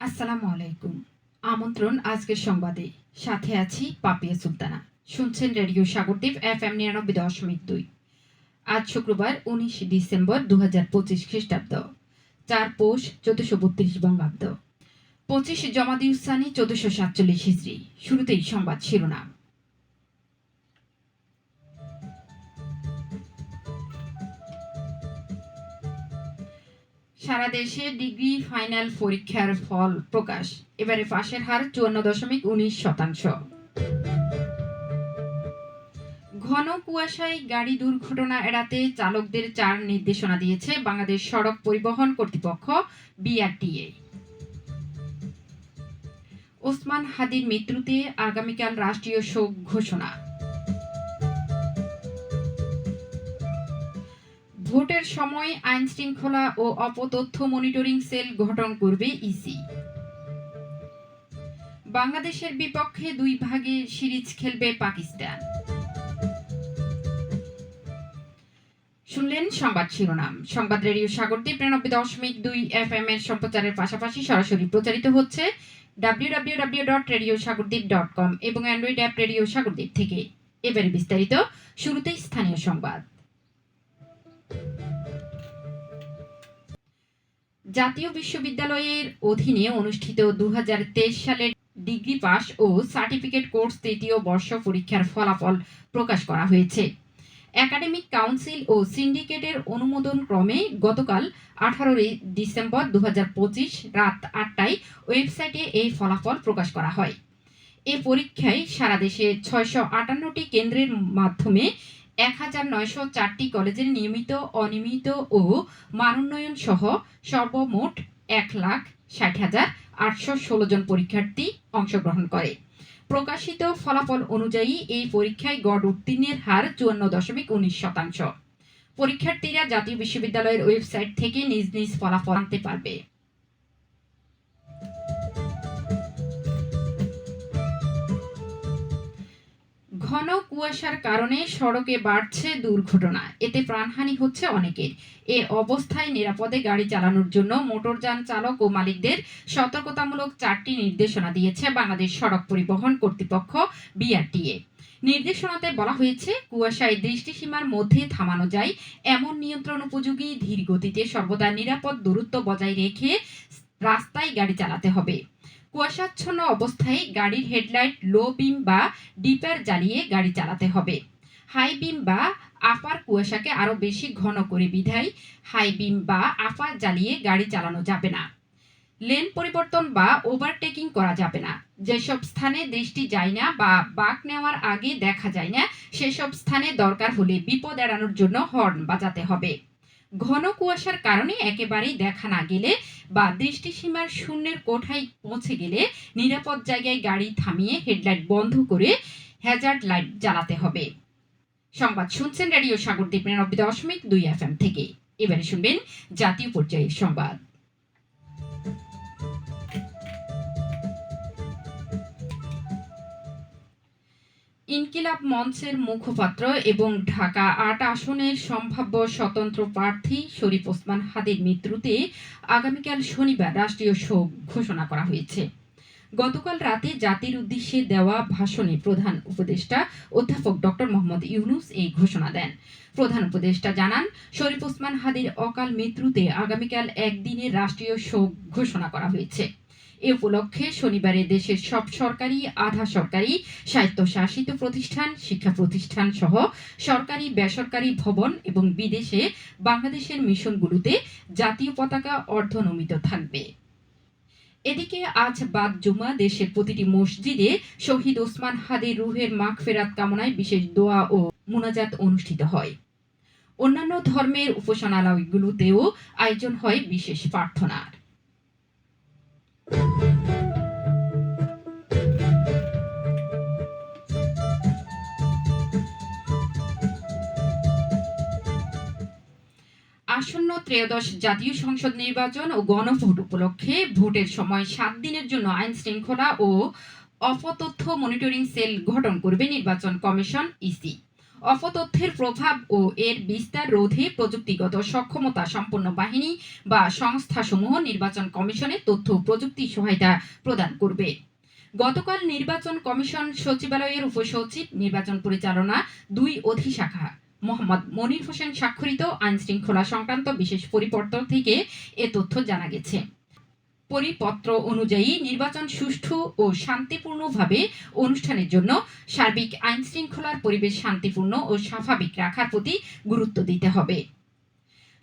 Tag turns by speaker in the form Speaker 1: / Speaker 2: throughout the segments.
Speaker 1: আসসালামু আলাইকুম। আমন্ত্রণ আজকের সংবাদে। সাথে আছি পাপিয়া সুলতানা। শুনছেন রেডিও সাগরদ্বীপ FM 99.2। আজ শুক্রবার 19 ডিসেম্বর 2025 খ্রিস্টাব্দ, 4 পৌষ 1432 বঙ্গাব্দ, 25 জমাদিউসানি 1447 হিজরি। শুরুতেই সংবাদ শিরোনাম। সারা দেশে ডিগ্রি ফাইনাল পরীক্ষার ফল প্রকাশ। এবারে পাশের হার 54.19%। ঘন কুয়াশায় গাড়ি দুর্ঘটনা এড়াতে চালকদের 4 নির্দেশনা দিয়েছে বাংলাদেশ সড়ক পরিবহন কর্তৃপক্ষ BRTA। ওসমান হাদির মৃত্যুতে আগামীকাল রাষ্ট্রীয় শোক ঘোষণা। ভোটের সময় আইন শৃঙ্খলা ও অপতথ্য মনিটরিং সেল গঠন করবে ইসি। বাংলাদেশের বিপক্ষে 2 ভাগে সিরিজ খেলবে পাকিস্তান। শুনলেন সংবাদ শিরোনাম। সংবাদ রেডিও সাগরদ্বীপ 99.2 FM এর সম্প্রচারের পাশাপাশি সরাসরি প্রচারিত হচ্ছে www.radiosagordip.com এবং অ্যান্ড্রয়েড অ্যাপ রেডিও সাগরদ্বীপ থেকে। এবারে বিস্তারিত। শুরুতেই স্থানীয় সংবাদ। জাতীয় বিশ্ববিদ্যালয়ের অধীনে অনুষ্ঠিত 2023 সালের ডিগ্রি পাস ও সার্টিফিকেট কোর্স তৃতীয় বর্ষ পরীক্ষার ফলাফল প্রকাশ করা হয়েছে। একাডেমিক কাউন্সিল ও সিন্ডিকেটের অনুমোদন ক্রমে গতকাল 18 ডিসেম্বর 2025 রাত 8টায় ওয়েবসাইটে এই ফলাফল প্রকাশ করা হয়। এ পরীক্ষায় সারা দেশে 658টি কেন্দ্রের মাধ্যমে 1904টি কলেজের নিয়মিত, অনিয়মিত ও মানোন্নয়ন সহ সর্বমোট 1,60,816 জন পরীক্ষার্থী অংশগ্রহণ করে। প্রকাশিত ফলাফল অনুযায়ী এই পরীক্ষায় গড় উত্তীর্ণের হার 54.19%। পরীক্ষার্থীরা জাতীয় বিশ্ববিদ্যালয়ের ওয়েবসাইট থেকে নিজ নিজ ফলাফল আনতে পারবে। ঘন কুয়াশার কারণে সড়কে বাড়ছে দুর্ঘটনা, এতে প্রাণহানি হচ্ছে অনেকের। এ অবস্থায় নিরাপদে গাড়ি চালানোর জন্য মোটরযান চালক ও মালিকদের সতর্কতামূলক 4টি নির্দেশনা দিয়েছে বাংলাদেশ সড়ক পরিবহন কর্তৃপক্ষ BRTA। নির্দেশনাতে বলা হয়েছে, কুয়াশায় দৃষ্টিসীমার মধ্যে থামানো যায় এমন নিয়ন্ত্রণ উপযোগী ধীর গতিতে সর্বদা নিরাপদ দূরত্ব বজায় রেখে রাস্তায় গাড়ি চালাতে হবে। কুয়াশাচ্ছন্ন অবস্থায় গাড়ির হেডলাইট লো বিম বা ডিপার জ্বালিয়ে গাড়ি চালাতে হবে। হাই বিম বা আপার কুয়াশাকে আরো বেশি ঘন করে বিধায় হাই বিম বা আপার জ্বালিয়ে গাড়ি চালানো যাবে না। লেন পরিবর্তন বা ওভারটেকিং করা যাবে না। যেসব স্থানে দৃষ্টি যায় না বা বাঁক নেওয়ার আগে দেখা যায় না, সেসব স্থানে দরকার হলে বিপদ এড়ানোর জন্য হর্ন বাজাতে হবে। ঘন কুয়াশার কারণে একেবারেই দেখা না গেলে বা দৃষ্টিসীমার শূন্যের কোঠায় পৌঁছে গেলে নিরাপদ জায়গায় গাড়ি থামিয়ে হেডলাইট বন্ধ করে হ্যাজার্ড লাইট জ্বালাতে হবে। সংবাদ শুনছেন রেডিও সাগরদ্বীপ 99.2 FM থেকে। এবারে শুনবেন জাতীয় পর্যায়ের সংবাদ। ইনকিলাব মঞ্চের মুখপাত্র এবং ঢাকা 8 আসনের সম্ভাব্য স্বতন্ত্র প্রার্থী শরীফ ওসমান হাদির মৃত্যুতে আগামীকাল শনিবার রাষ্ট্রীয় শোক ঘোষণা করা হয়েছে। গতকাল রাতে জাতির উদ্দেশ্যে দেওয়া ভাষণে প্রধান উপদেষ্টা অধ্যাপক ডক্টর মোহাম্মদ ইউনূস এই ঘোষণা দেন। প্রধান উপদেষ্টা জানান, শরীফ ওসমান হাদির অকাল মৃত্যুতে আগামীকাল একদিনের রাষ্ট্রীয় শোক ঘোষণা করা হয়েছে। এ উপলক্ষে শনিবারে দেশের সব সরকারি, আধা সরকারি, স্বায়ত্তশাসিত প্রতিষ্ঠান, শিক্ষা প্রতিষ্ঠান সহ সরকারি, বেসরকারি ভবন এবং বিদেশে বাংলাদেশের মিশনগুলোতে জাতীয় পতাকা অর্ধনমিত থাকবে। এদিকে আজ বাদ জুমা দেশের প্রতিটি মসজিদে শহীদ ওসমান হাদির রুহের মাগফিরাত কামনায় বিশেষ দোয়া ও মুনাজাত অনুষ্ঠিত হয়। অন্যান্য ধর্মের উপাসনালয়গুলোতেও আয়োজন হয় বিশেষ প্রার্থনার। আসন্ন ত্রয়োদশ জাতীয় সংসদ নির্বাচন ও গণভোট উপলক্ষে ভোটের সময় 7 দিনের জন্য আইন শৃঙ্খলা ও অপতথ্য মনিটরিং সেল গঠন করবে নির্বাচন কমিশন ইসি। অপতথ্যের প্রভাব ও এর বিস্তার রোধে প্রযুক্তিগত সক্ষমতা সম্পন্ন বাহিনী বা সংস্থাসমূহ নির্বাচন কমিশনে তথ্য ও প্রযুক্তি সহায়তা প্রদান করবে। গতকাল নির্বাচন কমিশন সচিবালয়ের উপসচিব নির্বাচন পরিচালনা ২ অধিশাখা মোহাম্মদ মনির হোসেন স্বাক্ষরিত আইন শৃঙ্খলা সংক্রান্ত বিশেষ পরিপত্র থেকে এ তথ্য জানা গেছে। পরিপত্র অনুযায়ী নির্বাচন সুষ্ঠু ও শান্তিপূর্ণভাবে অনুষ্ঠানের জন্য সার্বিক আইন শৃঙ্খলার পরিবেশ শান্তিপূর্ণ ও স্বাভাবিক রাখার প্রতি গুরুত্ব দিতে হবে।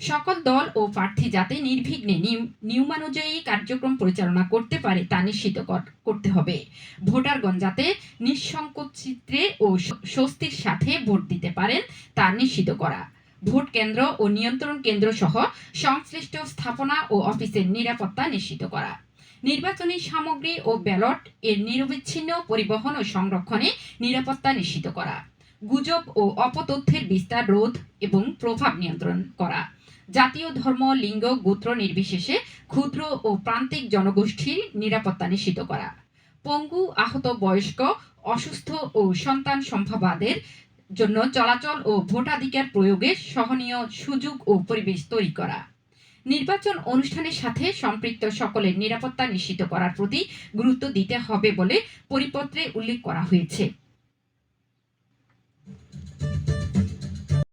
Speaker 1: সকল দল ও প্রার্থী যাতে নির্বিঘ্নে নিয়মানুযায়ী কার্যক্রম পরিচালনা করতে পারে তা নিশ্চিত করতে হবে। ভোটারগণ যাতে নিঃসংকোচিত্রে ও স্বস্তির সাথে ভোট দিতে পারেন তা নিশ্চিত করা। ভোট কেন্দ্র ও নিয়ন্ত্রণ কেন্দ্র সহ সংশ্লিষ্ট স্থাপনা ও অফিসের নিরাপত্তা নিশ্চিত করা। নির্বাচনী সামগ্রী ও ব্যালট এর নিরবিচ্ছিন্ন পরিবহন ও সংরক্ষণে নিরাপত্তা নিশ্চিত করা। গুজব ও অপতথ্যের বিস্তার রোধ এবং প্রভাব নিয়ন্ত্রণ করা। জাতীয়, ধর্ম, লিঙ্গ, গোত্র নির্বিশেষে ক্ষুদ্র ও প্রান্তিক জনগোষ্ঠীর নিরাপত্তা নিশ্চিত করা। পঙ্গু, আহত, বয়স্ক, অসুস্থ ও সন্তান সম্ভবাদের জন্য চলাচল ও ভোটাধিকার প্রয়োগের সহনীয় সুযোগ ও পরিবেশ তৈরি করা। নির্বাচন অনুষ্ঠানের সাথে সম্পৃক্ত সকলের নিরাপত্তা নিশ্চিত করার প্রতি গুরুত্ব দিতে হবে বলে পরিপত্রে উল্লেখ করা হয়েছে।